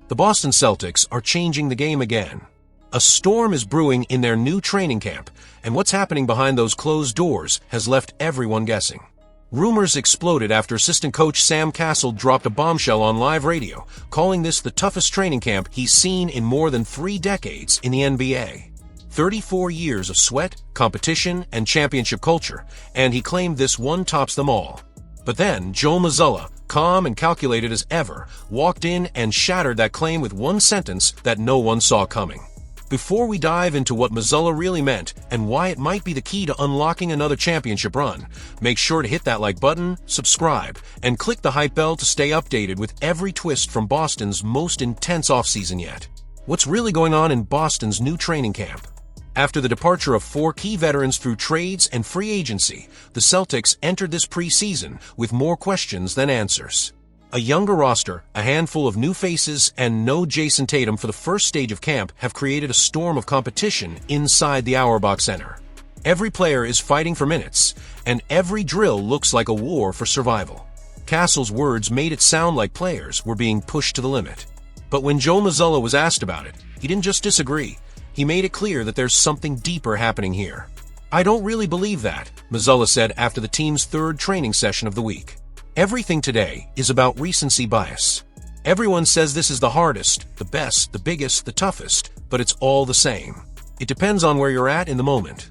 The Boston Celtics are changing the game again. A storm is brewing in their new training camp, and what's happening behind those closed doors has left everyone guessing. Rumors exploded after assistant coach Sam Cassell dropped a bombshell on live radio, calling this the toughest training camp he's seen in more than 3 decades in the NBA. 34 years of sweat, competition, and championship culture, and he claimed this one tops them all. But then, Joe Mazzulla, calm and calculated as ever, walked in and shattered that claim with one sentence that no one saw coming. Before we dive into what Mazzulla really meant and why it might be the key to unlocking another championship run, make sure to hit that like button, subscribe, and click the hype bell to stay updated with every twist from Boston's most intense offseason yet. What's really going on in Boston's new training camp? After the departure of 4 key veterans through trades and free agency, the Celtics entered this preseason with more questions than answers. A younger roster, a handful of new faces, and no Jason Tatum for the first stage of camp have created a storm of competition inside the Auerbach Center. Every player is fighting for minutes, and every drill looks like a war for survival. Cassell's words made it sound like players were being pushed to the limit. But when Joe Mazzulla was asked about it, he didn't just disagree. He made it clear that there's something deeper happening here. "I don't really believe that," Mazzulla said after the team's 3rd training session of the week. "Everything today is about recency bias. Everyone says this is the hardest, the best, the biggest, the toughest, but it's all the same. It depends on where you're at in the moment."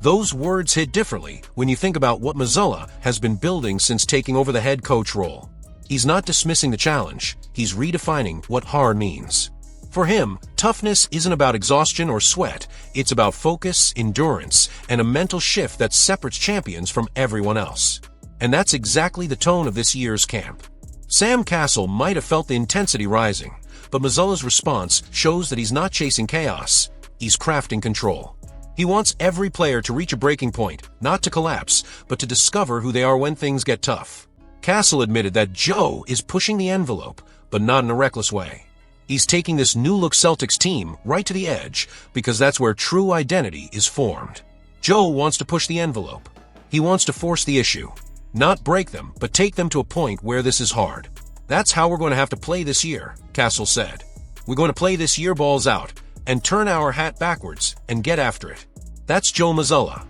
Those words hit differently when you think about what Mazzulla has been building since taking over the head coach role. He's not dismissing the challenge, he's redefining what hard means. For him, toughness isn't about exhaustion or sweat, it's about focus, endurance, and a mental shift that separates champions from everyone else. And that's exactly the tone of this year's camp. Sam Cassell might have felt the intensity rising, but Mazzulla's response shows that he's not chasing chaos, he's crafting control. He wants every player to reach a breaking point, not to collapse, but to discover who they are when things get tough. Cassell admitted that Joe is pushing the envelope, but not in a reckless way. He's taking this new-look Celtics team right to the edge because that's where true identity is formed. Joe wants to push the envelope. He wants to force the issue. Not break them, but take them to a point where this is hard. "That's how we're going to have to play this year," Cassell said. "We're going to play this year balls out and turn our hat backwards and get after it." That's Joe Mazzulla.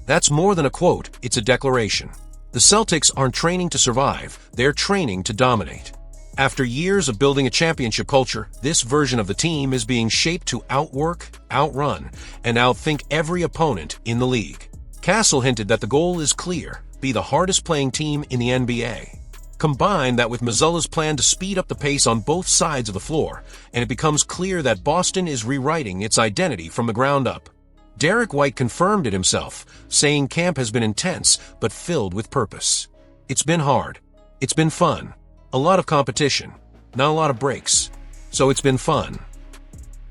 That's more than a quote, it's a declaration. The Celtics aren't training to survive, they're training to dominate. After years of building a championship culture, this version of the team is being shaped to outwork, outrun, and outthink every opponent in the league. Cassell hinted that the goal is clear: be the hardest playing team in the NBA. Combine that with Mazzulla's plan to speed up the pace on both sides of the floor, and it becomes clear that Boston is rewriting its identity from the ground up. Derek White confirmed it himself, saying camp has been intense but filled with purpose. "It's been hard. It's been fun. A lot of competition, not a lot of breaks. So it's been fun."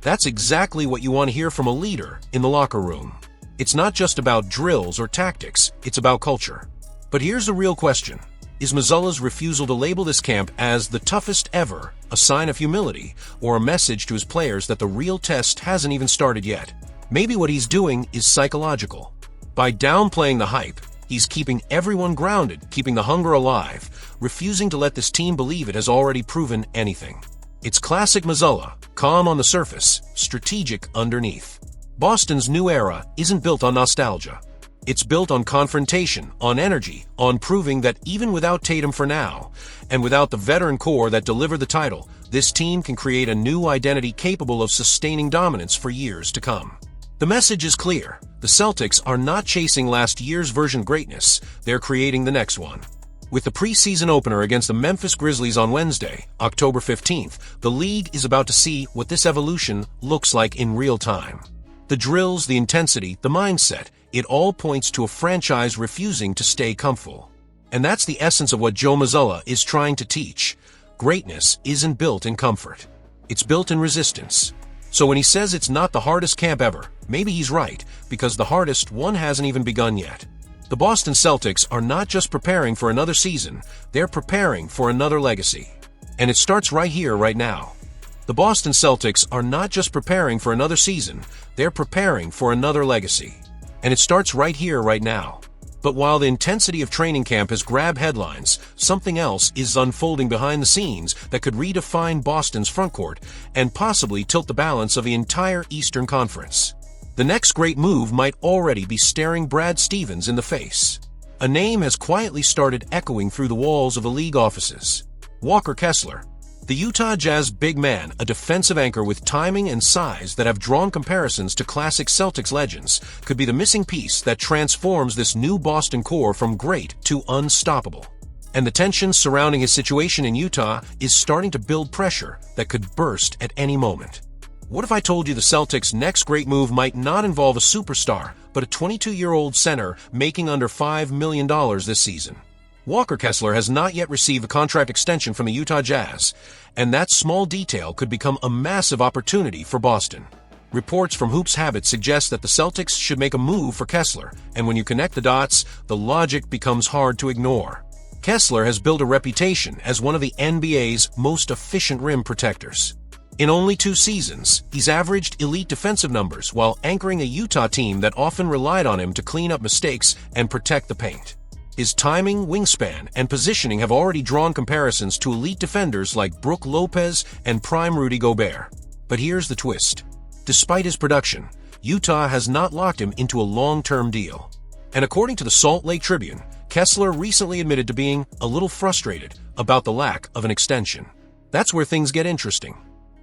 That's exactly what you want to hear from a leader in the locker room. It's not just about drills or tactics, it's about culture. But here's the real question. Is Mazzulla's refusal to label this camp as the toughest ever a sign of humility or a message to his players that the real test hasn't even started yet? Maybe what he's doing is psychological. By downplaying the hype, he's keeping everyone grounded, keeping the hunger alive, refusing to let this team believe it has already proven anything. It's classic Mazzulla, calm on the surface, strategic underneath. Boston's new era isn't built on nostalgia. It's built on confrontation, on energy, on proving that even without Tatum for now, and without the veteran core that delivered the title, this team can create a new identity capable of sustaining dominance for years to come. The message is clear. The Celtics are not chasing last year's version greatness, they're creating the next one. With the preseason opener against the Memphis Grizzlies on Wednesday, October 15th, the league is about to see what this evolution looks like in real time. The drills, the intensity, the mindset, it all points to a franchise refusing to stay comfortable. And that's the essence of what Joe Mazzulla is trying to teach. Greatness isn't built in comfort. It's built in resistance. So when he says it's not the hardest camp ever, maybe he's right, because the hardest one hasn't even begun yet. The Boston Celtics are not just preparing for another season, they're preparing for another legacy. And it starts right here, right now. The Boston Celtics are not just preparing for another season, they're preparing for another legacy. And it starts right here, right now. But while the intensity of training camp has grabbed headlines, something else is unfolding behind the scenes that could redefine Boston's frontcourt and possibly tilt the balance of the entire Eastern Conference. The next great move might already be staring Brad Stevens in the face. A name has quietly started echoing through the walls of the league offices. Walker Kessler. The Utah Jazz big man, a defensive anchor with timing and size that have drawn comparisons to classic Celtics legends, could be the missing piece that transforms this new Boston core from great to unstoppable. And the tension surrounding his situation in Utah is starting to build pressure that could burst at any moment. What if I told you the Celtics' next great move might not involve a superstar, but a 22-year-old center making under $5 million this season? Walker Kessler has not yet received a contract extension from the Utah Jazz, and that small detail could become a massive opportunity for Boston. Reports from Hoops Habit suggest that the Celtics should make a move for Kessler, and when you connect the dots, the logic becomes hard to ignore. Kessler has built a reputation as one of the NBA's most efficient rim protectors. In only 2 seasons, he's averaged elite defensive numbers while anchoring a Utah team that often relied on him to clean up mistakes and protect the paint. His timing, wingspan, and positioning have already drawn comparisons to elite defenders like Brook Lopez and prime Rudy Gobert. But here's the twist. Despite his production, Utah has not locked him into a long-term deal. And according to the Salt Lake Tribune, Kessler recently admitted to being a little frustrated about the lack of an extension. That's where things get interesting.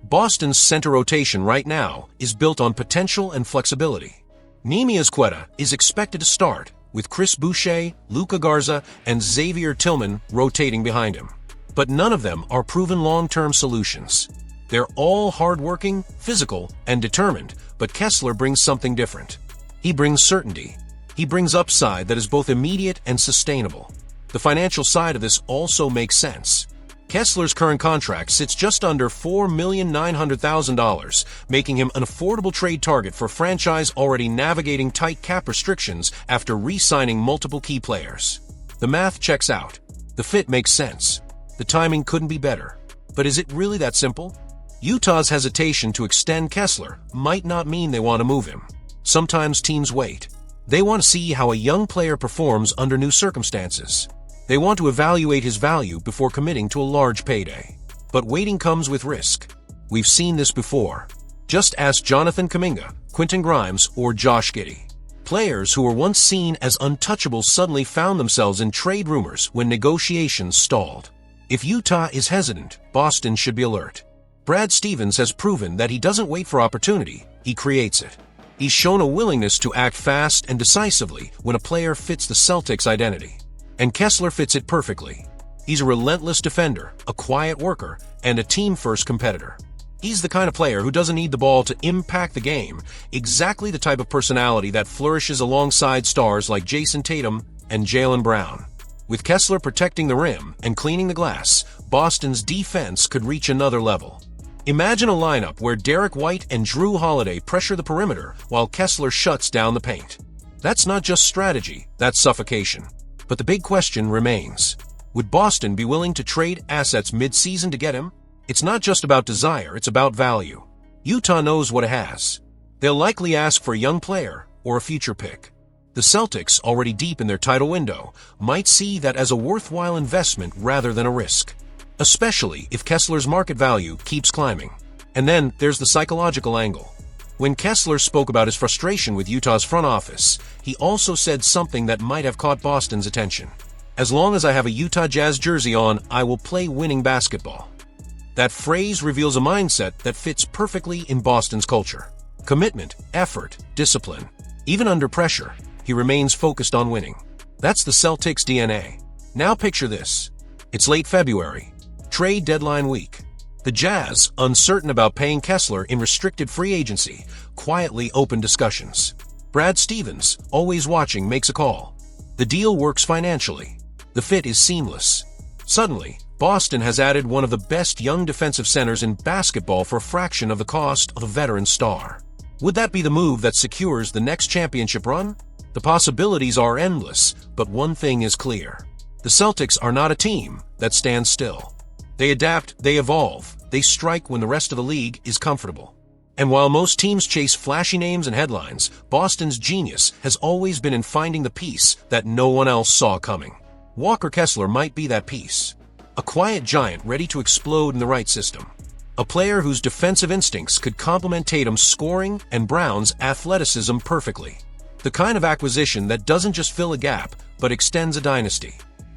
Boston's center rotation right now is built on potential and flexibility. Neemias Queta is expected to start, with Chris Boucher, Luka Garza, and Xavier Tillman rotating behind him. But none of them are proven long-term solutions. They're all hard-working, physical, and determined, but Kessler brings something different. He brings certainty. He brings upside that is both immediate and sustainable. The financial side of this also makes sense. Kessler's current contract sits just under $4,900,000, making him an affordable trade target for a franchise already navigating tight cap restrictions after re-signing multiple key players. The math checks out. The fit makes sense. The timing couldn't be better. But is it really that simple? Utah's hesitation to extend Kessler might not mean they want to move him. Sometimes teams wait. They want to see how a young player performs under new circumstances. They want to evaluate his value before committing to a large payday. But waiting comes with risk. We've seen this before. Just ask Jonathan Kuminga, Quentin Grimes, or Josh Giddey. Players who were once seen as untouchable suddenly found themselves in trade rumors when negotiations stalled. If Utah is hesitant, Boston should be alert. Brad Stevens has proven that he doesn't wait for opportunity, he creates it. He's shown a willingness to act fast and decisively when a player fits the Celtics' identity. And Kessler fits it perfectly. He's a relentless defender, a quiet worker, and a team-first competitor. He's the kind of player who doesn't need the ball to impact the game, exactly the type of personality that flourishes alongside stars like Jason Tatum and Jaylen Brown. With Kessler protecting the rim and cleaning the glass, Boston's defense could reach another level. Imagine a lineup where Derek White and Drew Holiday pressure the perimeter while Kessler shuts down the paint. That's not just strategy, that's suffocation. But the big question remains. Would Boston be willing to trade assets mid-season to get him? It's not just about desire, it's about value. Utah knows what it has. They'll likely ask for a young player or a future pick. The Celtics, already deep in their title window, might see that as a worthwhile investment rather than a risk. Especially if Kessler's market value keeps climbing. And then there's the psychological angle. When Kessler spoke about his frustration with Utah's front office, he also said something that might have caught Boston's attention. As long as I have a Utah Jazz jersey on, I will play winning basketball. That phrase reveals a mindset that fits perfectly in Boston's culture. Commitment, effort, discipline. Even under pressure, he remains focused on winning. That's the Celtics' DNA. Now picture this. It's late February. Trade deadline week. The Jazz, uncertain about paying Kessler in restricted free agency, quietly open discussions. Brad Stevens, always watching, makes a call. The deal works financially. The fit is seamless. Suddenly, Boston has added one of the best young defensive centers in basketball for a fraction of the cost of a veteran star. Would that be the move that secures the next championship run? The possibilities are endless, but one thing is clear. The Celtics are not a team that stands still. They adapt, they evolve, they strike when the rest of the league is comfortable. And while most teams chase flashy names and headlines, Boston's genius has always been in finding the piece that no one else saw coming. Walker Kessler might be that piece. A quiet giant ready to explode in the right system. A player whose defensive instincts could complement Tatum's scoring and Brown's athleticism perfectly. The kind of acquisition that doesn't just fill a gap, but extends a dynasty.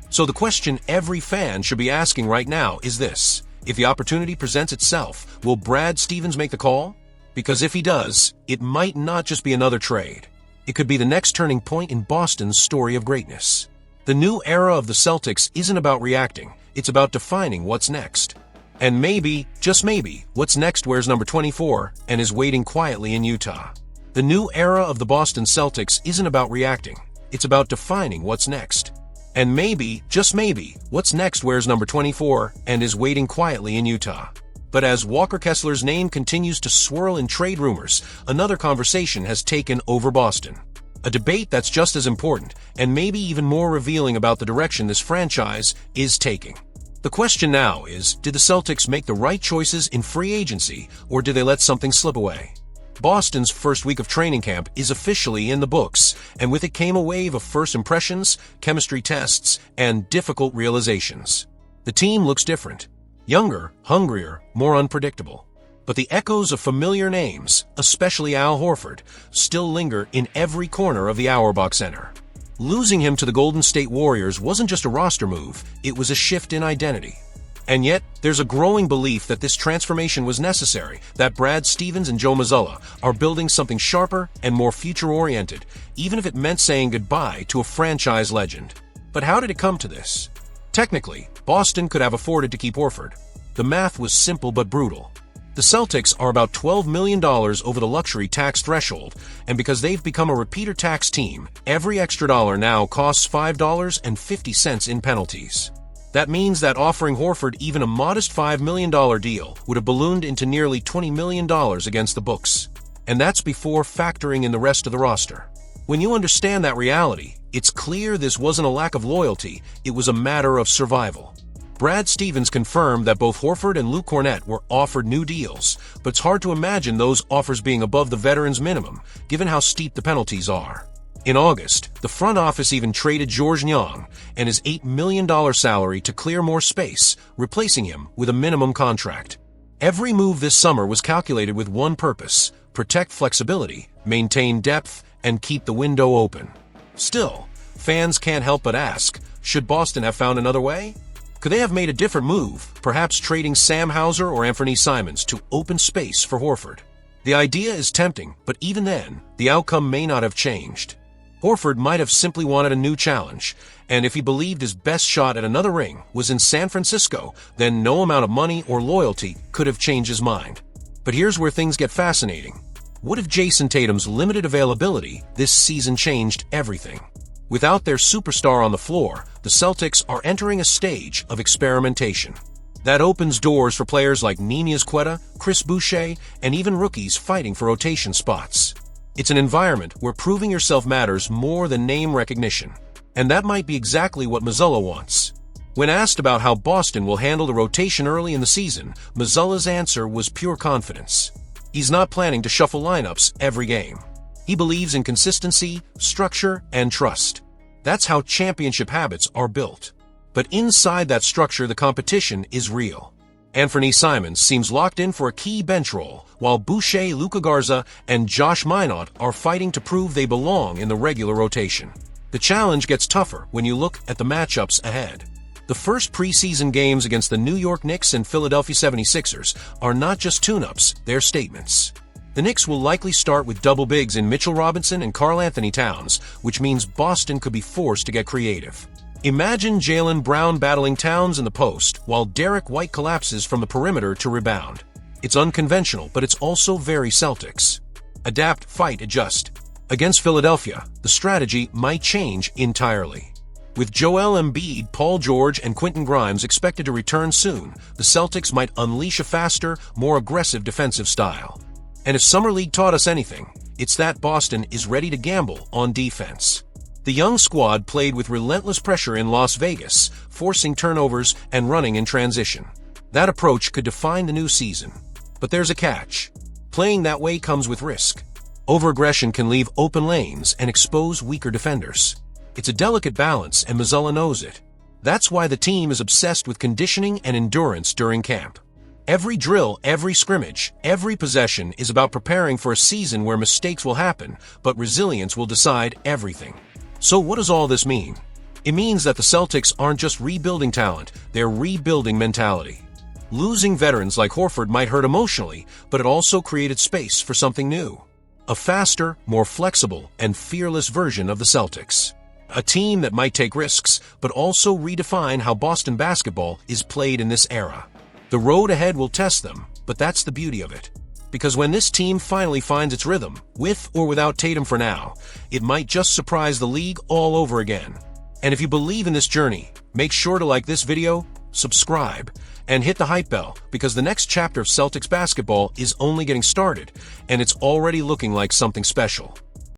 So the question every fan should be asking right now is this: if the opportunity presents itself, will Brad Stevens make the call? Because if he does, it might not just be another trade. It could be the next turning point in Boston's story of greatness. The new era of the Celtics isn't about reacting, it's about defining what's next. And maybe, just maybe, what's next wears number 24 and is waiting quietly in Utah. The new era of the Boston Celtics isn't about reacting, it's about defining what's next. And maybe, just maybe, what's next wears number 24 and is waiting quietly in Utah. But as Walker Kessler's name continues to swirl in trade rumors, another conversation has taken over Boston. A debate that's just as important, and maybe even more revealing about the direction this franchise is taking. The question now is, did the Celtics make the right choices in free agency, or did they let something slip away? Boston's first week of training camp is officially in the books, and with it came a wave of first impressions, chemistry tests, and difficult realizations. The team looks different. Younger, hungrier, more unpredictable. But the echoes of familiar names, especially Al Horford, still linger in every corner of the Auerbach Center. Losing him to the Golden State Warriors wasn't just a roster move, it was a shift in identity. And yet, there's a growing belief that this transformation was necessary, that Brad Stevens and Joe Mazzulla are building something sharper and more future-oriented, even if it meant saying goodbye to a franchise legend. But how did it come to this? Technically, Boston could have afforded to keep Horford. The math was simple but brutal. The Celtics are about $12 million over the luxury tax threshold, and because they've become a repeater tax team, every extra dollar now costs $5.50 in penalties. That means that offering Horford even a modest $5 million deal would have ballooned into nearly $20 million against the books. And that's before factoring in the rest of the roster. When you understand that reality, it's clear this wasn't a lack of loyalty, it was a matter of survival. Brad Stevens confirmed that both Horford and Luke Kornet were offered new deals, but it's hard to imagine those offers being above the veteran's minimum, given how steep the penalties are. In August, the front office even traded Georges Niang and his $8 million salary to clear more space, replacing him with a minimum contract. Every move this summer was calculated with one purpose: protect flexibility, maintain depth, and keep the window open. Still, fans can't help but ask, should Boston have found another way? Could they have made a different move, perhaps trading Sam Hauser or Anthony Simons to open space for Horford? The idea is tempting, but even then, the outcome may not have changed. Horford might have simply wanted a new challenge, and if he believed his best shot at another ring was in San Francisco, then no amount of money or loyalty could have changed his mind. But here's where things get fascinating. What if Jason Tatum's limited availability this season changed everything? Without their superstar on the floor, the Celtics are entering a stage of experimentation. That opens doors for players like Nunez Queta, Chris Boucher, and even rookies fighting for rotation spots. It's an environment where proving yourself matters more than name recognition. And that might be exactly what Mazzulla wants. When asked about how Boston will handle the rotation early in the season, Mazzulla's answer was pure confidence. He's not planning to shuffle lineups every game. He believes in consistency, structure, and trust. That's how championship habits are built. But inside that structure, the competition is real. Anthony Simons seems locked in for a key bench role, while Boucher, Luka Garza, and Josh Minott are fighting to prove they belong in the regular rotation. The challenge gets tougher when you look at the matchups ahead. The first preseason games against the New York Knicks and Philadelphia 76ers are not just tune-ups, they're statements. The Knicks will likely start with double bigs in Mitchell Robinson and Karl Anthony Towns, which means Boston could be forced to get creative. Imagine Jaylen Brown battling Towns in the post, while Derek White collapses from the perimeter to rebound. It's unconventional, but it's also very Celtics. Adapt, fight, adjust. Against Philadelphia, the strategy might change entirely. With Joel Embiid, Paul George, and Quentin Grimes expected to return soon, the Celtics might unleash a faster, more aggressive defensive style. And if Summer League taught us anything, it's that Boston is ready to gamble on defense. The young squad played with relentless pressure in Las Vegas, forcing turnovers and running in transition. That approach could define the new season. But there's a catch. Playing that way comes with risk. Overaggression can leave open lanes and expose weaker defenders. It's a delicate balance, and Mazzulla knows it. That's why the team is obsessed with conditioning and endurance during camp. Every drill, every scrimmage, every possession is about preparing for a season where mistakes will happen, but resilience will decide everything. So what does all this mean? It means that the Celtics aren't just rebuilding talent, they're rebuilding mentality. Losing veterans like Horford might hurt emotionally, but it also created space for something new. A faster, more flexible, and fearless version of the Celtics. A team that might take risks, but also redefine how Boston basketball is played in this era. The road ahead will test them, but that's the beauty of it. Because when this team finally finds its rhythm, with or without Tatum for now, it might just surprise the league all over again. And if you believe in this journey, make sure to like this video, subscribe, and hit the hype bell, because the next chapter of Celtics basketball is only getting started, and it's already looking like something special.